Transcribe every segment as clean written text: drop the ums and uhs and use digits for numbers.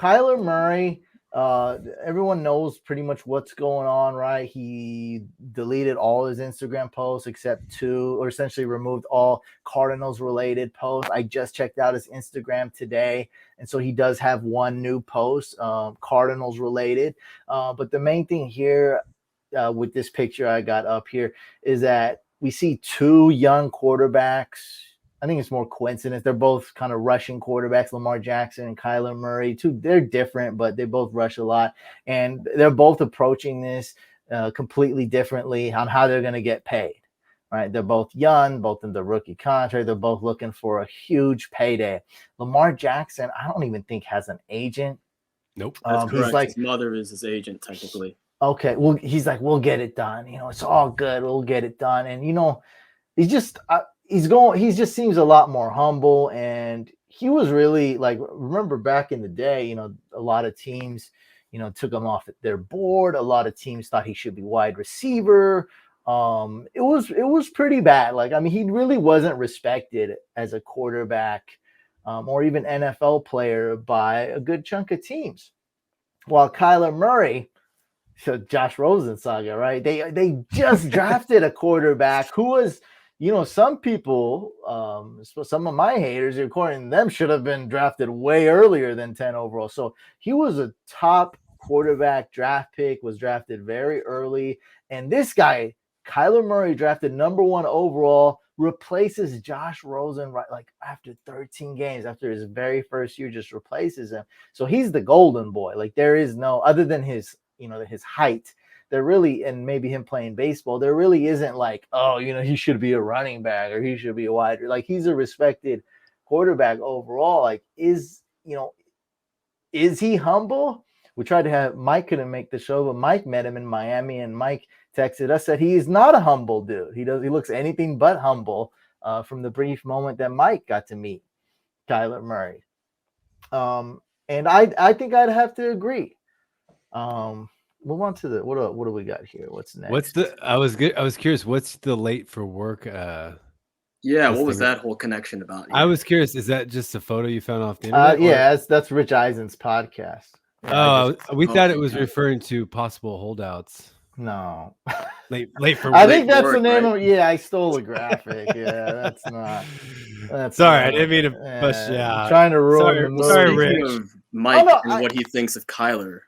Kyler Murray, everyone knows pretty much what's going on, right? He deleted all his Instagram posts except two, or essentially removed all Cardinals related posts. I just checked out his Instagram today, and so he does have one new post, Cardinals related. But the main thing here with this picture I got up here is that we see two young quarterbacks. I think it's more coincidence. They're both kind of rushing quarterbacks, Lamar Jackson and Kyler Murray. They're different, but they both rush a lot. And they're both approaching this completely differently on how they're going to get paid, right? They're both young, both in the rookie contract. They're both looking for a huge payday. Lamar Jackson, I don't even think has an agent. Nope. That's correct. He's like, his mother is his agent, technically. Okay, well, he's like, we'll get it done. It's all good. We'll get it done. And, he's just he just seems a lot more humble. And he was really like, remember back in the day, a lot of teams, took him off their board. A lot of teams thought he should be wide receiver. It was pretty bad. Like, I mean, he really wasn't respected as a quarterback or even NFL player by a good chunk of teams. While Kyler Murray, so Josh Rosen saga, right? They just drafted a quarterback who was, some people, some of my haters, according to them, should have been drafted way earlier than 10 overall. So he was a top quarterback draft pick, was drafted very early. And this guy, Kyler Murray, drafted number 1 overall, replaces Josh Rosen right like after 13 games, after his very first year, just replaces him. So he's the golden boy. Like, there is no, other than his height, there really, and maybe him playing baseball, there really isn't like, oh, he should be a running back or he should be a wide. Like, he's a respected quarterback overall. Like, is he humble? We tried to have Mike couldn't make the show, but Mike met him in Miami, and Mike texted us that he is not a humble dude. He looks anything but humble from the brief moment that Mike got to meet Kyler Murray. And I think I'd have to agree. Move on to the what do we got here? What's next? I was curious, what's the late for work what was that whole connection about? I was curious, is that just a photo you found off the internet? That's Rich Eisen's podcast. We thought it was referring to possible holdouts. No. late for work. I think that's the name of I stole a graphic. That's sorry, I didn't mean to push. I'm trying to ruin the movie. Sorry, Rich. Of Mike and what he thinks of Kyler.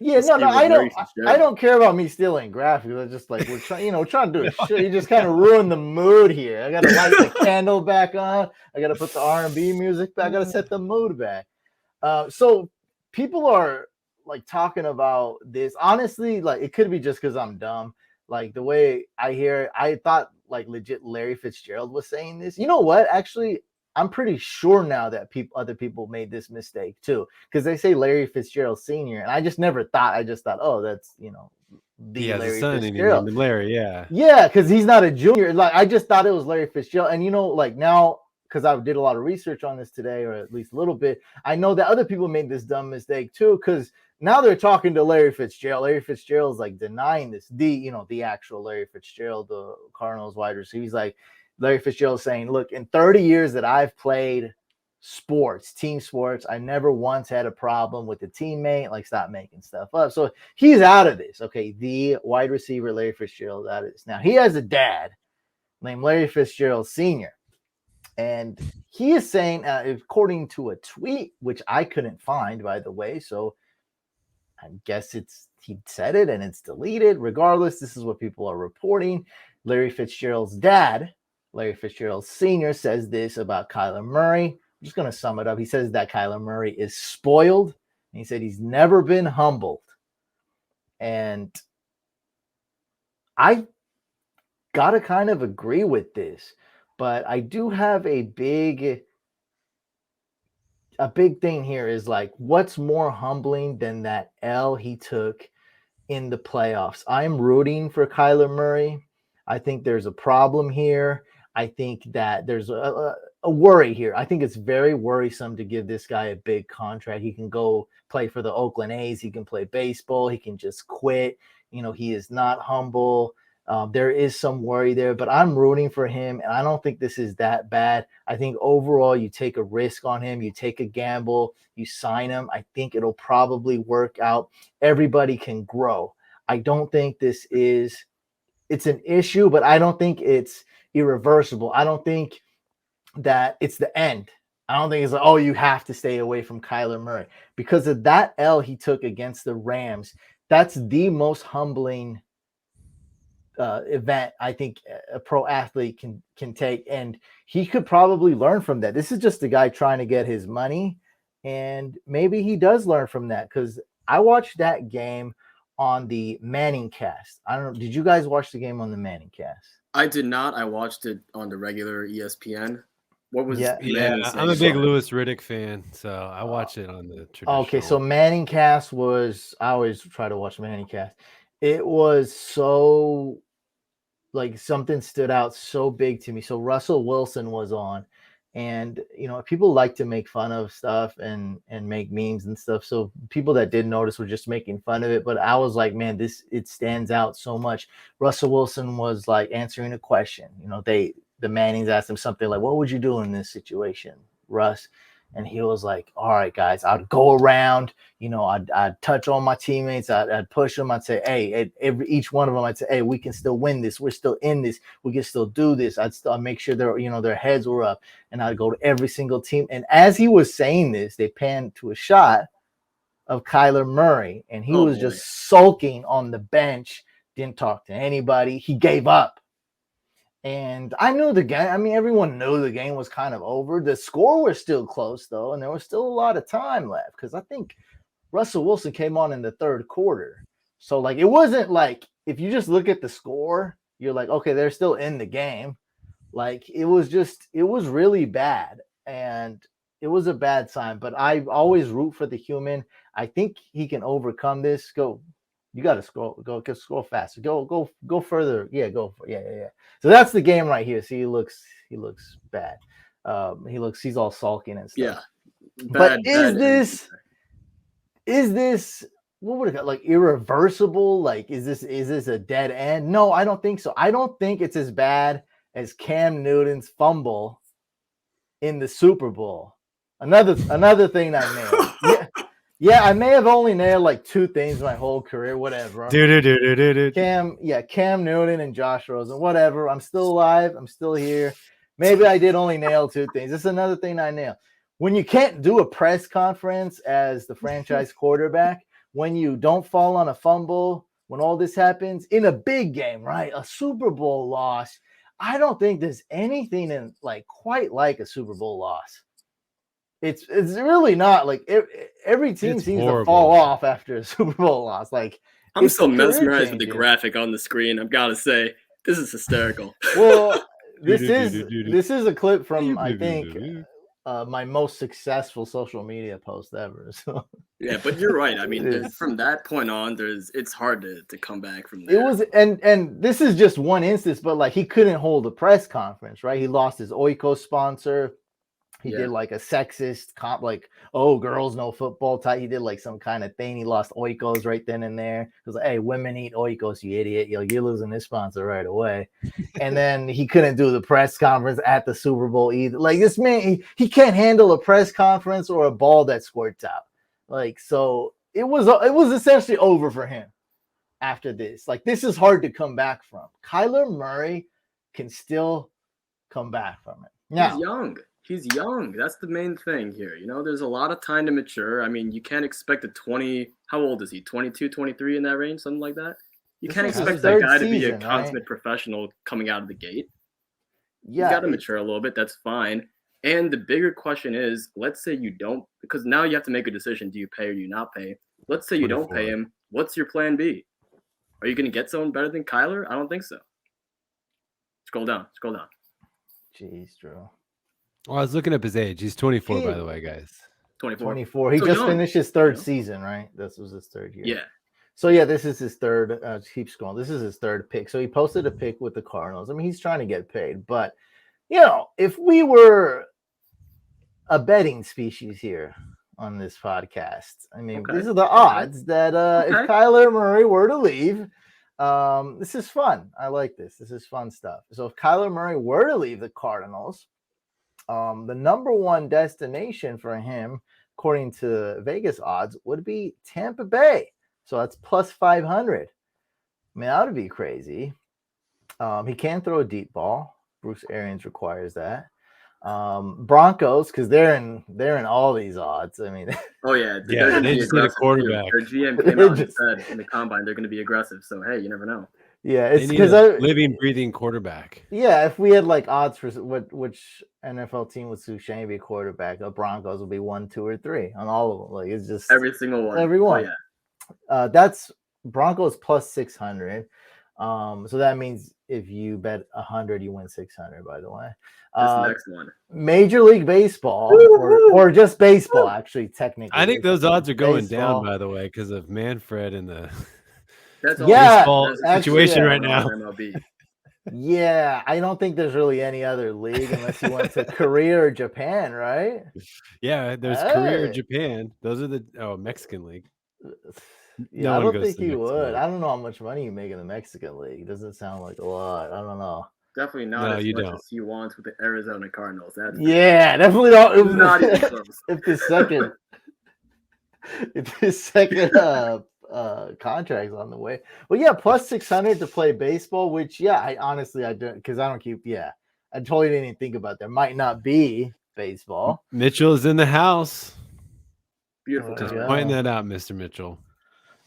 Yeah, I don't care about me stealing graphics. I just like we're trying to do a show. You just kind of ruined the mood here. I gotta light the candle back on. I gotta put the R&B music back. I gotta set the mood back. So people are like talking about this. Honestly, like it could be just because I'm dumb. Like the way I hear it, I thought like legit Larry Fitzgerald was saying this. You know what? Actually, I'm pretty sure now that other people made this mistake too, because they say Larry Fitzgerald Sr. and I just never thought. I just thought, oh, that's Larry Fitzgerald. Larry, yeah, because he's not a junior. Like I just thought it was Larry Fitzgerald, and like now because I did a lot of research on this today, or at least a little bit, I know that other people made this dumb mistake too, because now they're talking to Larry Fitzgerald. Larry Fitzgerald's like denying this. The actual Larry Fitzgerald, the Cardinals wide receiver. He's like. Larry Fitzgerald saying, look, in 30 years that I've played sports, team sports, I never once had a problem with a teammate, like stop making stuff up. So he's out of this. Okay, the wide receiver, Larry Fitzgerald, out of this. Now, he has a dad named Larry Fitzgerald Sr., and he is saying, according to a tweet, which I couldn't find, by the way, so I guess he said it and it's deleted. Regardless, this is what people are reporting. Larry Fitzgerald's dad, Larry Fitzgerald Sr., says this about Kyler Murray. I'm just going to sum it up. He says that Kyler Murray is spoiled. And he said he's never been humbled. And I got to kind of agree with this. But I do have a big thing here is like, what's more humbling than that L he took in the playoffs? I'm rooting for Kyler Murray. I think there's a problem here. I think that there's a worry here. I think it's very worrisome to give this guy a big contract. He can go play for the Oakland A's. He can play baseball. He can just quit. He is not humble. There is some worry there, but I'm rooting for him, and I don't think this is that bad. I think overall, you take a risk on him, you take a gamble, you sign him. I think it'll probably work out. Everybody can grow. I don't think it's an issue, but I don't think it's irreversible. I don't think that it's the end. I don't think it's like, oh, you have to stay away from Kyler Murray because of that L he took against the Rams. That's the most humbling event I think a pro athlete can take, and he could probably learn from that. This is just a guy trying to get his money, and maybe he does learn from that because I watched that game on the Manning cast. I don't know. Did you guys watch the game on the Manning cast? I did not. I watched it on the regular ESPN. What was Manning? I'm a big Louis Riddick fan, so I watch it on the traditional. Okay, so Manning cast was, I always try to watch Manning cast. It was so, like, something stood out so big to me. So Russell Wilson was on, and people like to make fun of stuff and make memes and stuff. So people that did notice were just making fun of it, but I was like, man, it stands out so much. Russell Wilson was like answering a question. The Mannings asked him something like, what would you do in this situation, Russ? And he was like, all right, guys, I'd go around, I'd touch all my teammates. I'd push them. I'd say, hey, each one of them, I'd say, hey, we can still win this. We're still in this. We can still do this. I'd still make sure their heads were up, and I'd go to every single team. And as he was saying this, they panned to a shot of Kyler Murray, and he was just sulking on the bench, didn't talk to anybody. He gave up. And I knew the game. I mean, everyone knew the game was kind of over. The score was still close, though, and there was still a lot of time left because I think Russell Wilson came on in the third quarter. So, like, it wasn't like if you just look at the score, you're like, okay, they're still in the game. Like, it was really bad, and it was a bad sign. But I always root for the human. I think he can overcome this. You got to scroll faster. Go further. Yeah, yeah. So that's the game right here. See, he looks bad. He's all sulking and stuff. Yeah. But is this what would it got, like, irreversible? Like, is this a dead end? No, I don't think so. I don't think it's as bad as Cam Newton's fumble in the Super Bowl. Another thing I nailed. Yeah, I may have only nailed like two things my whole career, whatever. Cam Newton and Josh Rosen, whatever. I'm still alive. I'm still here. Maybe I did only nail two things. This is another thing I nailed. When you can't do a press conference as the franchise quarterback, when you don't fall on a fumble, when all this happens in a big game, right? A Super Bowl loss. I don't think there's anything in quite like a Super Bowl loss. It's really not. Like, every team seems to fall off after a Super Bowl loss. Like, I'm so mesmerized with the graphic on the screen. I've got to say, this is hysterical. Well, this is a clip from, I think, my most successful social media post ever. So yeah, but you're right. I mean, from that point on, it's hard to come back from there. It was, and this is just one instance, but like, he couldn't hold a press conference, right? He lost his Oikos sponsor. He did like a sexist comp, like, oh, girls know football type. He did like some kind of thing. He lost Oikos right then and there. He was like, hey, women eat Oikos, you idiot. You're losing this sponsor right away. And then he couldn't do the press conference at the Super Bowl either. Like, this man, he can't handle a press conference or a ball that squirts out. Like, so it was essentially over for him after this. Like, this is hard to come back from. Kyler Murray can still come back from it. Now, He's young. That's the main thing here. There's a lot of time to mature. I mean, you can't expect how old is he? 22, 23 in that range, something like that? You can't expect that guy to be a consummate professional coming out of the gate. Yeah. He's got to mature a little bit. That's fine. And the bigger question is, let's say you don't, because now you have to make a decision. Do you pay or do you not pay? Let's say you don't pay him. What's your plan B? Are you going to get someone better than Kyler? I don't think so. Scroll down. Jeez, Drew. Well, I was looking up his age. He's 24, by the way, guys. 24. He just finished his third season, right? This was his third year. Yeah. So, yeah, this is his third. Keep scrolling. This is his third pick. So he posted a pick with the Cardinals. I mean, he's trying to get paid. But, if we were a betting species here on this podcast, I mean, these are the odds that if Kyler Murray were to leave, This is fun. I like this. This is fun stuff. So if Kyler Murray were to leave the Cardinals, the number one destination for him, according to Vegas odds, would be Tampa Bay. So that's plus 500. I mean, that would be crazy. He can throw a deep ball. Bruce Arians requires that. Broncos, because they're in all these odds. I mean, they just need a quarterback. Their GM came out and said in the combine they're going to be aggressive. So hey, you never know. Yeah, it's because a living, breathing quarterback. Yeah, if we had like odds for which NFL team would suit Shane be a quarterback, the Broncos would be 1, 2, or 3 on all of them. Like it's just every single one. Everyone. Oh, yeah. That's Broncos plus 600. So that means if you bet 100, you win 600. By the way, this next one, Major League Baseball or just baseball. Actually, technically, I think those odds are going down. By the way, because of Manfred and the baseball situation right now. Yeah, I don't think there's really any other league unless you went to Korea or Japan, right? Yeah, there's Korea or Japan. Those are the Mexican league. Yeah, I don't think you would. I don't know how much money you make in the Mexican league. It doesn't sound like a lot. I don't know. Definitely not as much as he wants with the Arizona Cardinals. Definitely don't. Not even close. If the second contract's on the way. Well, yeah, plus 600 to play baseball, which I honestly I don't, because I don't keep. Yeah, I totally didn't even think about there might not be baseball. Mitchell is in the house. Beautiful. Just pointing that out, Mr. Mitchell.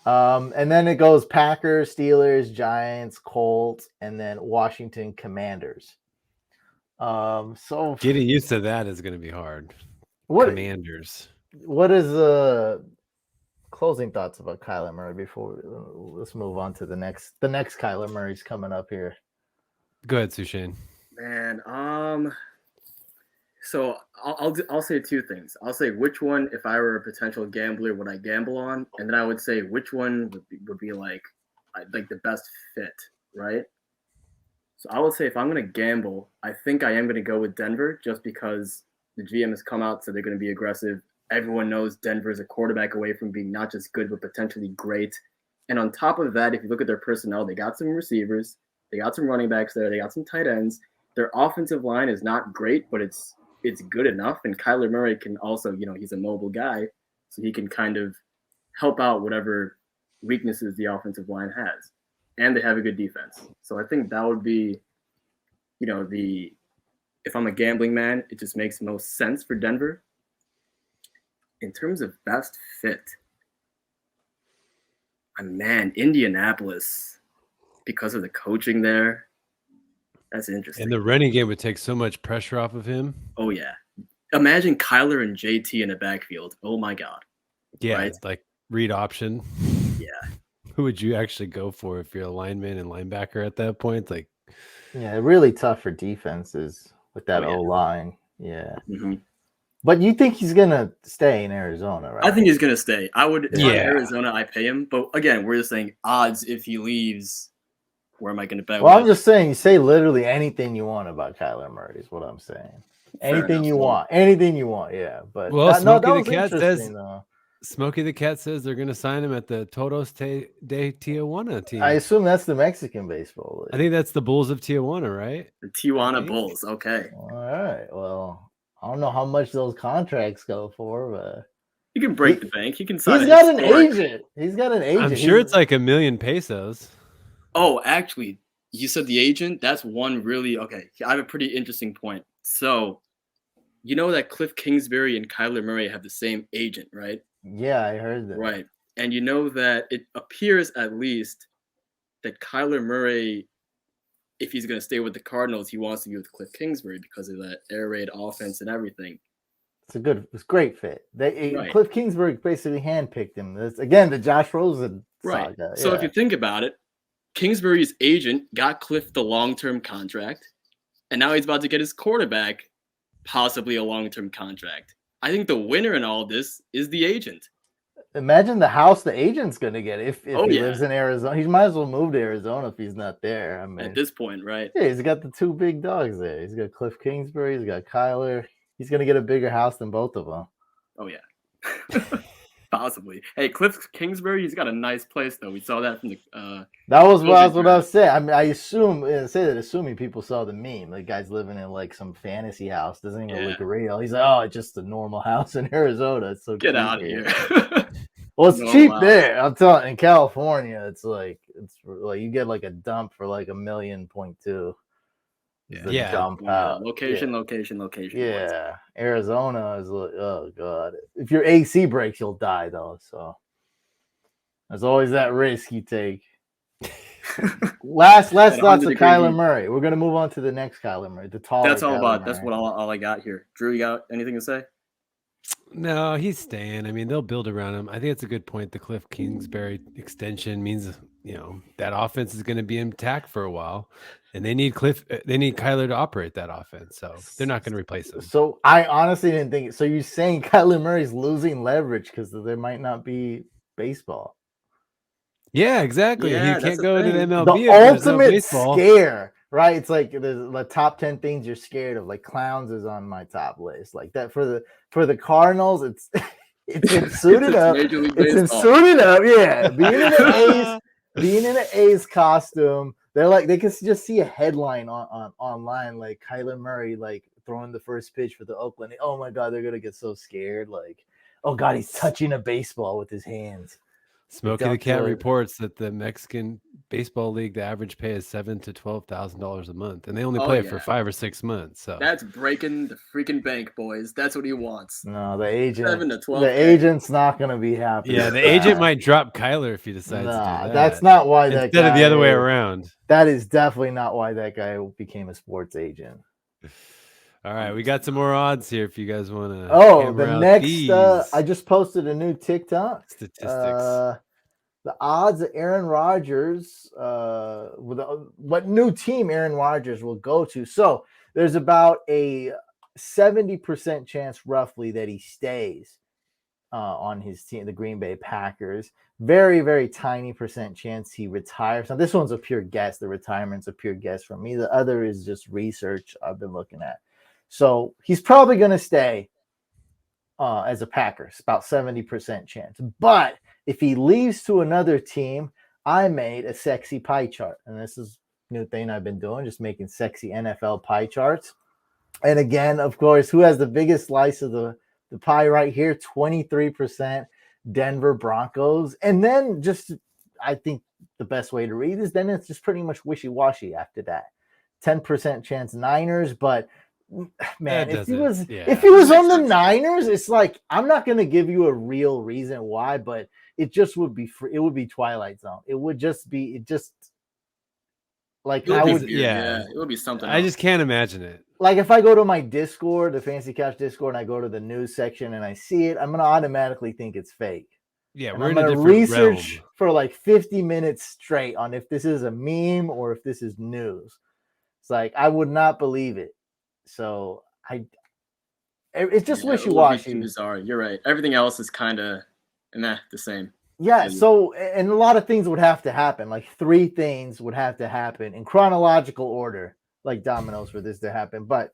And then it goes Packers, Steelers, Giants, Colts, and then Washington Commanders. So getting used to that is going to be hard. Commanders. What is the closing thoughts about Kyler Murray before let's move on to the next Kyler Murray's coming up here? Go ahead, Sushane. Man, so I'll say two things. I'll say which one, if I were a potential gambler, would I gamble on, and then I would say which one would be like the best fit, right? So I would say if I'm gonna gamble, I think I am gonna go with Denver just because the GM has come out, so they're gonna be aggressive. Everyone knows Denver is a quarterback away from being not just good but potentially great. And on top of that, if you look at their personnel, they got some receivers, they got some running backs there, they got some tight ends. Their offensive line is not great, but it's good enough. And Kyler Murray can also, he's a mobile guy, so he can kind of help out whatever weaknesses the offensive line has. And they have a good defense. So I think that would be, if I'm a gambling man, it just makes most sense for Denver. In terms of best fit, Indianapolis, because of the coaching there, that's interesting. And the running game would take so much pressure off of him. Oh, yeah. Imagine Kyler and JT in the backfield. Oh, my God. Yeah, right? It's like read option. Yeah. Who would you actually go for if you're a lineman and linebacker at that point? Really tough for defenses with that O-line. Yeah. Mm-hmm. But you think he's going to stay in Arizona, right? I think he's going to stay. I would. If I'm in Arizona, I pay him. But, again, we're just saying odds if he leaves. Where am I going to bet? Well, I'm just saying, you say literally anything you want about Kyler Murray is what I'm saying. Anything you want, yeah. But Smokey the Cat says they're going to sign him at the Toros de Tijuana team. I assume that's the Mexican baseball league. I think that's the Bulls of Tijuana, right? The Tijuana Bulls. Okay. All right. Well, I don't know how much those contracts go for, but you can break the bank. You can sign. He's got an agent. He's got an agent. I'm sure it's like $1 million pesos. Oh, actually, you said the agent? That's one really – okay, I have a pretty interesting point. So, you know that Cliff Kingsbury and Kyler Murray have the same agent, right? Yeah, I heard that. Right. And you know that it appears at least that Kyler Murray, if he's going to stay with the Cardinals, he wants to be with Cliff Kingsbury because of that air raid offense and everything. It's a great fit. Cliff Kingsbury basically handpicked him. That's, again, the Josh Rosen saga. Right. So if you think about it, Kingsbury's agent got Cliff the long-term contract, and now he's about to get his quarterback possibly a long-term contract. I think the winner in all this is the agent. Imagine the house the agent's going to get if he lives in Arizona. He might as well move to Arizona if he's not there. I mean, at this point, right? Yeah, he's got the two big dogs there. He's got Cliff Kingsbury. He's got Kyler. He's going to get a bigger house than both of them. Oh, yeah. Possibly. Hey, Cliff Kingsbury, he's got a nice place though. We saw that from the. That was what I was saying. I mean, I assuming people saw the meme. The guy's living in like some fantasy house. Doesn't even look real. He's like, oh, it's just a normal house in Arizona. It's so get out of here. Well, it's cheap there. I'm telling you, in California, it's like you get like a dump for like $1.2 million. Yeah. Dump out. Location. Yeah. Arizona is like, oh god. If your AC breaks, you'll die though. So there's always that risk you take. Last thoughts of Kyler Murray. We're gonna move on to the next Kyler Murray. The taller. That's all about. That's what all I got here. Drew, you got anything to say? No, he's staying. I mean, they'll build around him. I think it's a good point. The Cliff Kingsbury extension means, that offense is going to be intact for a while, and they need Kyler to operate that offense. So they're not going to replace him. So I honestly didn't think. So you're saying Kyler Murray's losing leverage because there might not be baseball? Yeah, exactly. Yeah, you can't go to the MLB. The ultimate scare. Right, it's like the top 10 things you're scared of. Like clowns is on my top list. Like that for the Cardinals, it's suited up. It's suited up. Yeah, being in an A's costume. They're like they can just see a headline on online like Kyler Murray like throwing the first pitch for the Oakland. Oh my god, they're gonna get so scared. Like, oh god, he's touching a baseball with his hands. Smokey the Cat reports that the Mexican Baseball League, the average pay is $7,000 to $12,000 a month, and they only play it for 5 or 6 months. So that's breaking the freaking bank, boys. That's what he wants. No, the agent. 7 to 12. The agent's not going to be happy. Yeah, the agent might drop Kyler if he decides to do that. That's not why that instead of the other way around. That is definitely not why that guy became a sports agent. All right, we got some more odds here if you guys want to. Oh, the next, I just posted a new TikTok. Statistics. The odds of Aaron Rodgers, what new team Aaron Rodgers will go to. So there's about a 70% chance roughly that he stays on his team, the Green Bay Packers. Very, very tiny percent chance he retires. Now, this one's a pure guess. The retirement's a pure guess from me. The other is just research I've been looking at. So he's probably going to stay as a Packer. It's about 70% chance. But if he leaves to another team, I made a sexy pie chart. And this is a new thing I've been doing, just making sexy NFL pie charts. And again, of course, who has the biggest slice of the pie right here? 23% Denver Broncos. And then just, I think the best way to read is then it's just pretty much wishy-washy after that. 10% chance Niners, but man, if he was on the Niners, it's like I'm not going to give you a real reason why, but it just would be it would be Twilight Zone. It would just be it would be something. I just can't imagine it. Like if I go to my Discord, the Fancy Couch Discord, and I go to the news section and I see it, I'm going to automatically think it's fake. Yeah, and we're I'm in a different research realm for like 50 minutes straight on if this is a meme or if this is news. It's like I would not believe it. So it's just wishy-washy. Bizarre. You're right. Everything else is kind of the same. Yeah. So, and a lot of things would have to happen. Like 3 things would have to happen in chronological order, like dominoes for this to happen. But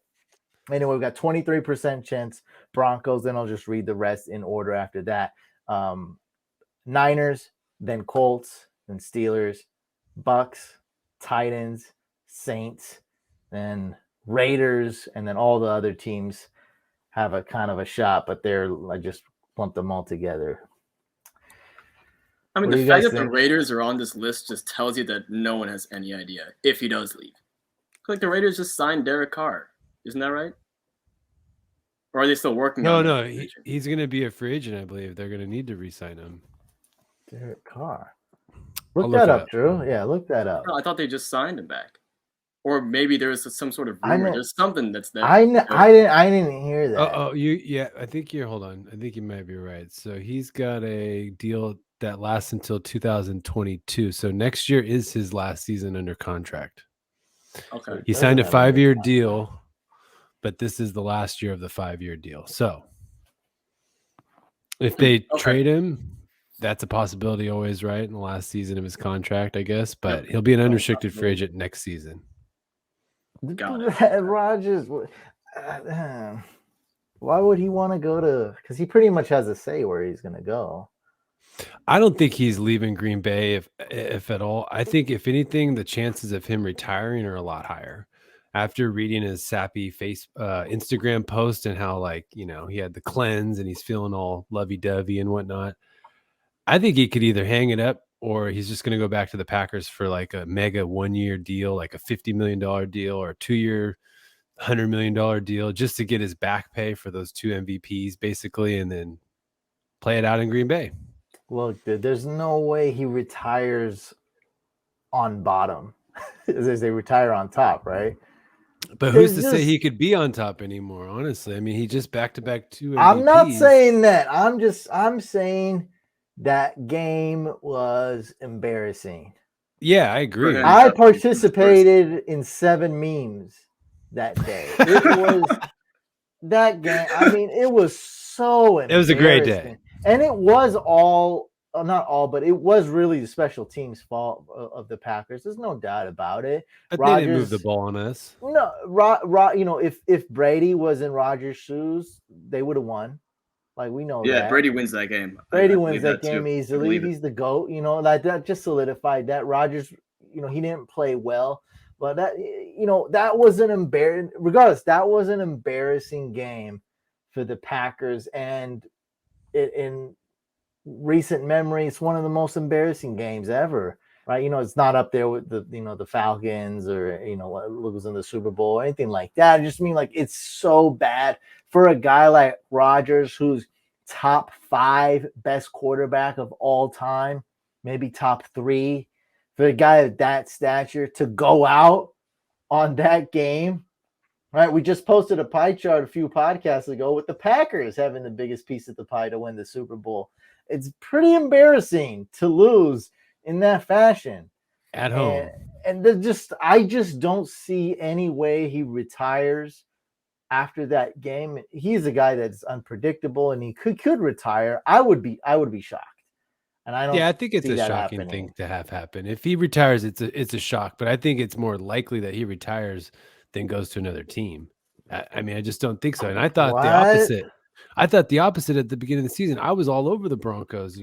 anyway, we got 23% chance Broncos. Then I'll just read the rest in order after that. Niners, then Colts, then Steelers, Bucks, Titans, Saints, then Raiders, and then all the other teams have a kind of a shot, but I just lump them all together. I mean, the fact that the Raiders are on this list just tells you that no one has any idea if he does leave. Like the Raiders just signed Derek Carr, isn't that right? Or are they still working on it? No, he's going to be a free agent, I believe. They're going to need to re-sign him. Derek Carr. Look that up, Drew. Yeah, look that up. No, I thought they just signed him back. Or maybe there's some sort of rumor. There's something that's there. I didn't hear that. I think hold on. I think you might be right. So he's got a deal that lasts until 2022. So next year is his last season under contract. Okay. He signed a 5-year deal, but this is the last year of the 5-year deal. So if they trade him, that's a possibility always, right? In the last season of his contract, I guess. But he'll be an unrestricted free agent next season. Rodgers, why would he want to go to? Because he pretty much has a say where he's going to go. I don't think he's leaving Green Bay if at all. I think if anything, the chances of him retiring are a lot higher. After reading his sappy Instagram post and how he had the cleanse and he's feeling all lovey-dovey and whatnot, I think he could either hang it up or he's just going to go back to the Packers for like a mega 1-year deal, like a $50 million deal or a 2-year $100 million deal just to get his back pay for those 2 MVPs basically, and then play it out in Green Bay. Look, dude, there's no way he retires on bottom. They retire on top, right? But who's to say he could be on top anymore? Honestly, I mean, he just back-to-back 2 MVPs. I'm not saying that. I'm saying that game was embarrassing. Yeah, I agree. I participated in 7 memes that day. It was that game. I mean, it was so embarrassing. It was a great day. And it was not all, but it was really the special teams' fault of the Packers. There's no doubt about it. But they didn't move the ball on us. No, if Brady was in Rodgers' shoes, they would have won. Like, we know that. Yeah, Brady wins that game. Brady wins that game easily. He's the GOAT. That just solidified that. Rodgers, he didn't play well. But that was an embarrassing. Regardless, that was an embarrassing game for the Packers, and in recent memory, it's one of the most embarrassing games ever. Right? It's not up there with the Falcons or what was in the Super Bowl or anything like that. I just mean, like, it's so bad for a guy like Rodgers, who's top 5 best quarterback of all time, maybe top 3. For a guy of that stature to go out on that game, right? We just posted a pie chart a few podcasts ago with the Packers having the biggest piece of the pie to win the Super Bowl. It's pretty embarrassing to lose in that fashion at home. And I just don't see any way he retires after that game. He's a guy that's unpredictable, and he could retire. I would be shocked. And I think it's a shocking thing to have happen. If he retires, it's a shock, but I think it's more likely that he retires than goes to another team. I mean, I just don't think so. And I thought the opposite. I thought the opposite at the beginning of the season. I was all over the Broncos,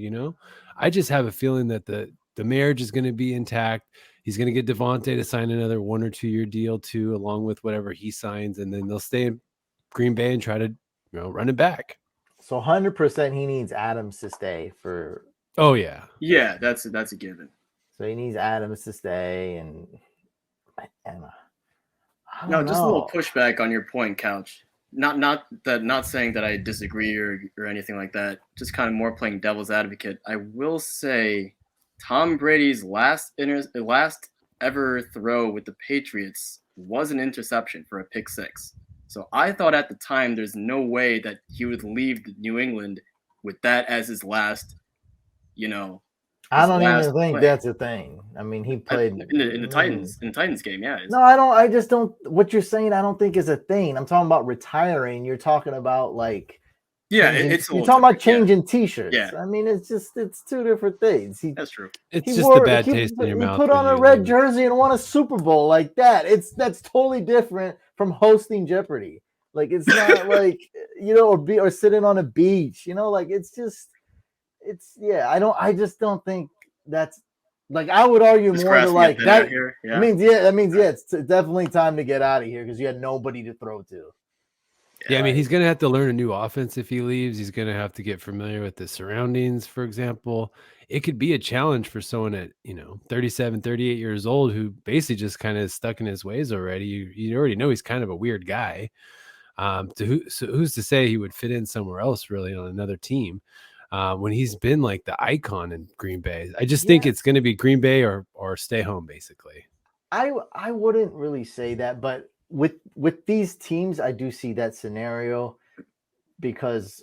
I just have a feeling that the marriage is going to be intact. He's going to get Devontae to sign another 1 or 2 year deal too, along with whatever he signs, and then they'll stay in Green Bay and try to run it back. So 100% he needs Adams to stay for. Oh yeah, that's a given. So he needs Adams to stay, and just a little pushback on your point, Couch. Not saying that I disagree or anything like that. Just kind of more playing devil's advocate. I will say, Tom Brady's last ever throw with the Patriots was an interception for a pick 6. So I thought at the time there's no way that he would leave New England with that as his last. I don't even think that's a thing. I mean, he played in the Titans game. Yeah. No, I don't. I just don't. What you're saying, I don't think is a thing. I'm talking about retiring. You're talking about you're talking about changing T-shirts. Yeah. I mean, it's 2 different things. That's true. It's just a bad taste in your mouth. He put on a red jersey and won a Super Bowl like that. That's totally different from hosting Jeopardy. Like, it's not or sitting on a beach. I just don't think that's I would argue more to that. Yeah. That means it's definitely time to get out of here because you had nobody to throw to. Yeah, I mean, he's going to have to learn a new offense if he leaves. He's going to have to get familiar with the surroundings, for example. It could be a challenge for someone at, 37, 38 years old who basically just kind of stuck in his ways already. You already know he's kind of a weird guy. So who's to say he would fit in somewhere else really on another team? When he's been like the icon in Green Bay. I just think it's going to be Green Bay or stay home, basically. I wouldn't really say that, but with these teams, I do see that scenario because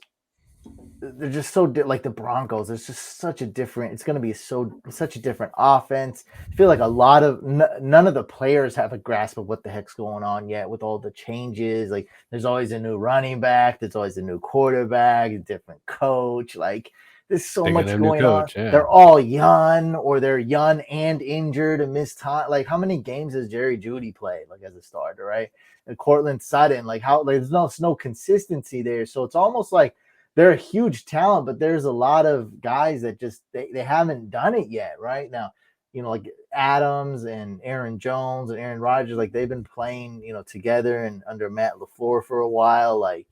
they're just so like the Broncos. It's just such a different. It's going to be such a different offense. I feel like none of the players have a grasp of what the heck's going on yet with all the changes. Like, there's always a new running back. There's always a new quarterback, a different coach. Like, there's so much going on. Yeah. They're all young, or they're young and injured and missed time. Like, how many games has Jerry Jeudy played as a starter, right? And Cortland Sutton, there's no consistency there. So it's almost like they're a huge talent, but there's a lot of guys that just they haven't done it yet, right? Now, like Adams and Aaron Jones and Aaron Rodgers, like they've been playing, together and under Matt LaFleur for a while. Like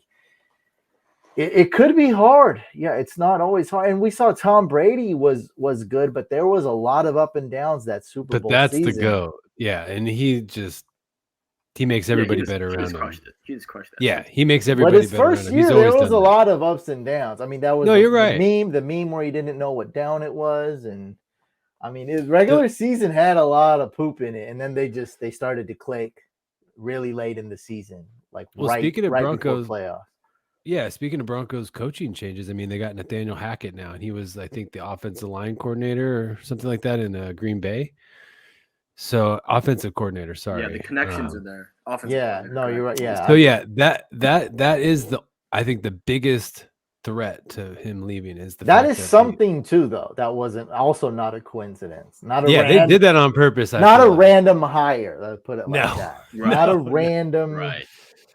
it could be hard. Yeah, it's not always hard. And we saw Tom Brady was good, but there was a lot of up and downs that Super Bowl that's season. the go. Yeah, and he makes everybody better around him. He just crushed it. Yeah, he makes everybody better around him. But his first year, there was a lot of ups and downs. I mean, that was you're right. The meme where he didn't know what down it was, and I mean, his regular season had a lot of poop in it, and then they started to click really late in the season, like speaking of Broncos playoffs. Yeah, speaking of Broncos coaching changes, I mean, they got Nathaniel Hackett now, and he was, I think, the offensive line coordinator or something like that in Green Bay. So offensive coordinator, sorry. Yeah, the connections are there. You're right. Yeah. So that is I think the biggest threat to him leaving is the that is something too, though. That wasn't also not a coincidence. They did that on purpose. Not a random hire. Let's put it like that. Right. Not a random right.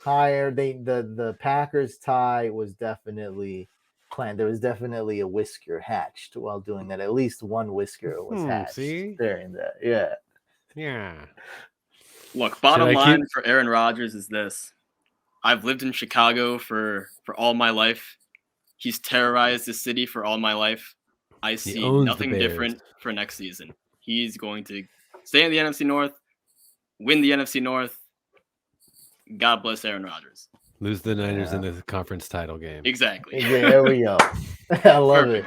hire. The Packers tie was definitely planned. There was definitely a whisker hatched while doing that. At least one whisker was hatched during that. Yeah. Yeah. Look, bottom line for Aaron Rodgers is this. I've lived in Chicago for all my life. He's terrorized the city for all my life. I see nothing different for next season. He's going to stay in the NFC North, win the NFC North. God bless Aaron Rodgers. Lose the Niners in the conference title game. Exactly. Yeah, there we go. I love it.